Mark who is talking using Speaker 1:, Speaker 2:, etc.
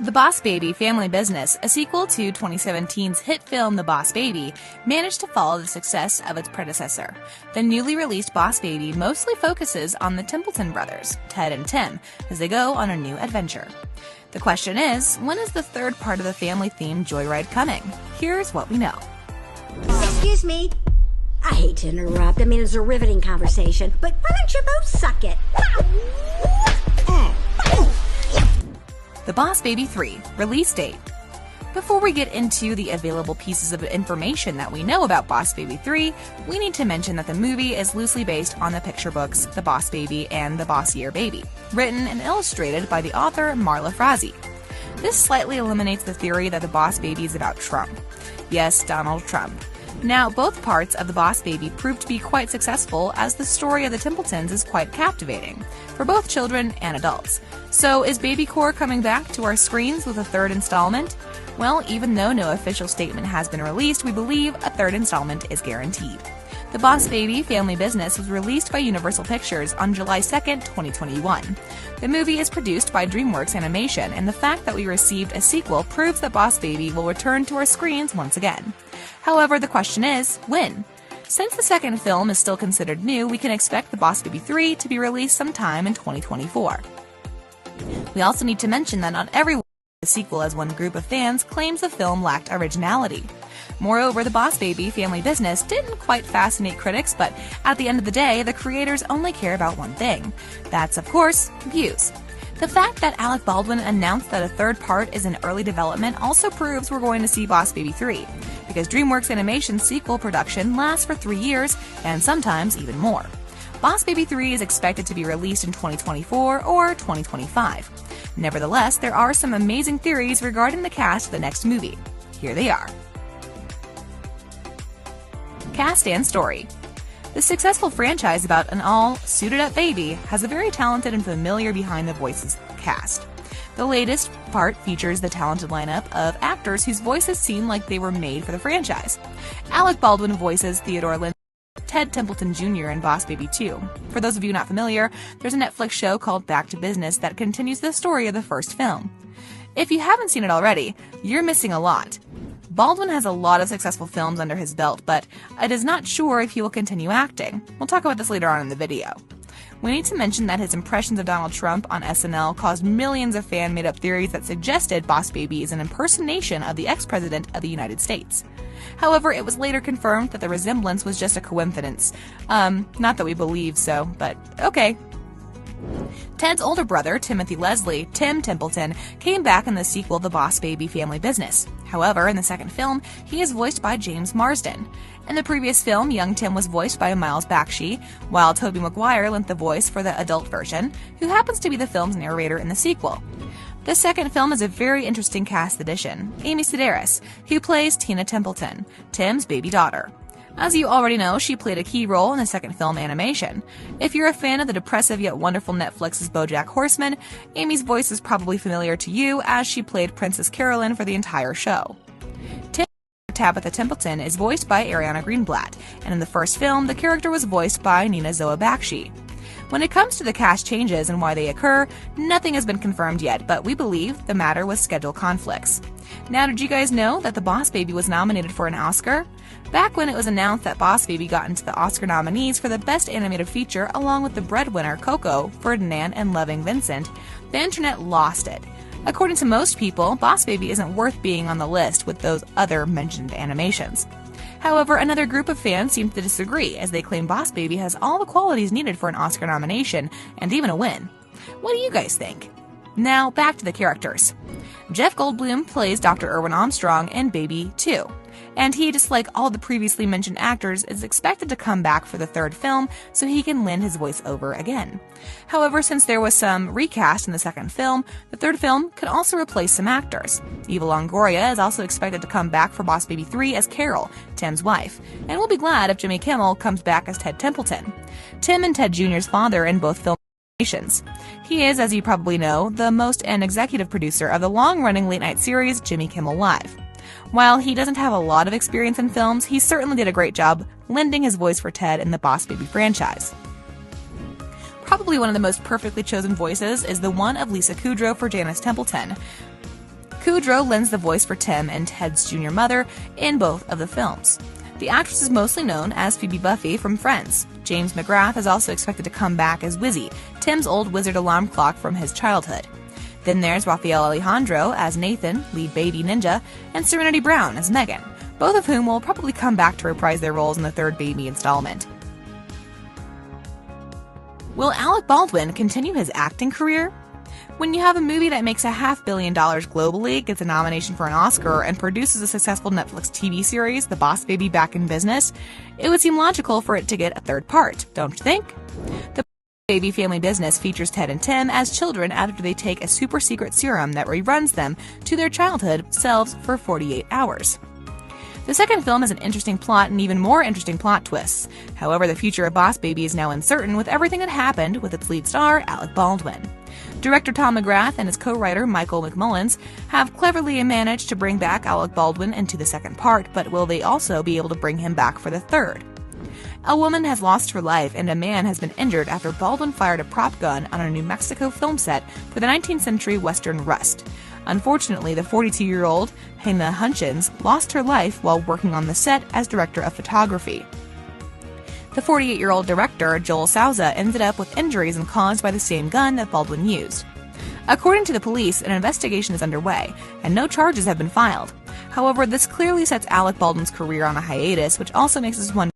Speaker 1: The Boss Baby Family Business, a sequel to 2017's hit film The Boss Baby, managed to follow the success of its predecessor. The newly released Boss Baby mostly focuses on the Templeton brothers, Ted and Tim, as they go on a new adventure. The question is, when is the third part of the family-themed joyride coming? Here's what we know.
Speaker 2: Excuse me. I hate to interrupt. I mean, it's a riveting conversation, but why don't you both suck it?
Speaker 1: The Boss Baby 3 release date. Before we get into the available pieces of information that we know about Boss Baby 3, we need to mention that the movie is loosely based on the picture books The Boss Baby and The Bossier Baby, written and illustrated by the author Marla Frazee. This slightly eliminates the theory that The Boss Baby is about Trump. Yes, Donald Trump. Now, both parts of The Boss Baby proved to be quite successful, as the story of the Templetons is quite captivating, for both children and adults. So, is Babycore coming back to our screens with a third installment? Well, even though no official statement has been released, we believe a third installment is guaranteed. The Boss Baby Family Business was released by Universal Pictures on July 2nd, 2021. The movie is produced by DreamWorks Animation, and the fact that we received a sequel proves that Boss Baby will return to our screens once again. However, the question is, when? Since the second film is still considered new, we can expect The Boss Baby 3 to be released sometime in 2024. We also need to mention that not everyone the sequel, as one group of fans claims the film lacked originality. Moreover, The Boss Baby Family Business didn't quite fascinate critics, but at the end of the day, the creators only care about one thing. That's, of course, views. The fact that Alec Baldwin announced that a third part is in early development also proves we're going to see Boss Baby 3, because DreamWorks Animation's sequel production lasts for 3 years, and sometimes even more. Boss Baby 3 is expected to be released in 2024 or 2025. Nevertheless, there are some amazing theories regarding the cast of the next movie. Here they are. Cast and story. The successful franchise about an all-suited-up baby has a very talented and familiar behind-the-voices cast. The latest part features the talented lineup of actors whose voices seem like they were made for the franchise. Alec Baldwin voices Theodore Lindsay, Ted Templeton Jr. in Boss Baby 2. For those of you not familiar, there's a Netflix show called Back to Business that continues the story of the first film. If you haven't seen it already, you're missing a lot. Baldwin has a lot of successful films under his belt, but it is not sure if he will continue acting. We'll talk about this later on in the video. We need to mention that his impressions of Donald Trump on SNL caused millions of fan-made-up theories that suggested Boss Baby is an impersonation of the ex-president of the United States. However, it was later confirmed that the resemblance was just a coincidence. Not that we believe so, but okay. Ted's older brother, Timothy Leslie, Tim Templeton, came back in the sequel The Boss Baby Family Business. However, in the second film, he is voiced by James Marsden. In the previous film, young Tim was voiced by Miles Bakshi, while Tobey Maguire lent the voice for the adult version, who happens to be the film's narrator in the sequel. The second film is a very interesting cast addition, Amy Sedaris, who plays Tina Templeton, Tim's baby daughter. As you already know, she played a key role in the second film Animation. If you're a fan of the depressive yet wonderful Netflix's BoJack Horseman, Amy's voice is probably familiar to you, as she played Princess Carolyn for the entire show. Tabitha Templeton is voiced by Ariana Greenblatt, and in the first film, the character was voiced by Nina Zoa Bakshi. When it comes to the cast changes and why they occur, nothing has been confirmed yet, but we believe the matter was schedule conflicts. Now, did you guys know that The Boss Baby was nominated for an Oscar? Back when it was announced that Boss Baby got into the Oscar nominees for the Best Animated Feature along with the breadwinner Coco, Ferdinand, and Loving Vincent, the internet lost it. According to most people, Boss Baby isn't worth being on the list with those other mentioned animations. However, another group of fans seem to disagree, as they claim Boss Baby has all the qualities needed for an Oscar nomination, and even a win. What do you guys think? Now, back to the characters. Jeff Goldblum plays Dr. Erwin Armstrong in Baby 2. And he, just like all the previously mentioned actors, is expected to come back for the third film so he can lend his voice over again. However, since there was some recast in the second film, the third film could also replace some actors. Eva Longoria is also expected to come back for Boss Baby 3 as Carol, Tim's wife, and we'll be glad if Jimmy Kimmel comes back as Ted Templeton, Tim and Ted Jr.'s father in both films. He is, as you probably know, the most and executive producer of the long-running late-night series Jimmy Kimmel Live. While he doesn't have a lot of experience in films, he certainly did a great job lending his voice for Ted in the Boss Baby franchise. Probably one of the most perfectly chosen voices is the one of Lisa Kudrow for Janice Templeton. Kudrow lends the voice for Tim and Ted's junior mother in both of the films. The actress is mostly known as Phoebe Buffay from Friends. James McGrath is also expected to come back as Wizzy, Tim's old wizard alarm clock from his childhood. Then there's Rafael Alejandro as Nathan, lead baby ninja, and Serenity Brown as Megan, both of whom will probably come back to reprise their roles in the third baby installment. Will Alec Baldwin continue his acting career? When you have a movie that makes $500 million globally, gets a nomination for an Oscar, and produces a successful Netflix TV series, The Boss Baby Back in Business, it would seem logical for it to get a third part, don't you think? The Baby family business features Ted and Tim as children after they take a super secret serum that reruns them to their childhood selves for 48 hours. The second film has an interesting plot and even more interesting plot twists. However, the future of Boss Baby is now uncertain with everything that happened with its lead star, Alec Baldwin. Director Tom McGrath and his co-writer Michael McMullins have cleverly managed to bring back Alec Baldwin into the second part, but will they also be able to bring him back for the third? A woman has lost her life and a man has been injured after Baldwin fired a prop gun on a New Mexico film set for the 19th century western Rust. Unfortunately, the 42-year-old Haina Hutchins lost her life while working on the set as director of photography. The 48-year-old director, Joel Souza, ended up with injuries and caused by the same gun that Baldwin used. According to the police, an investigation is underway, and no charges have been filed. However, this clearly sets Alec Baldwin's career on a hiatus, which also makes us wonder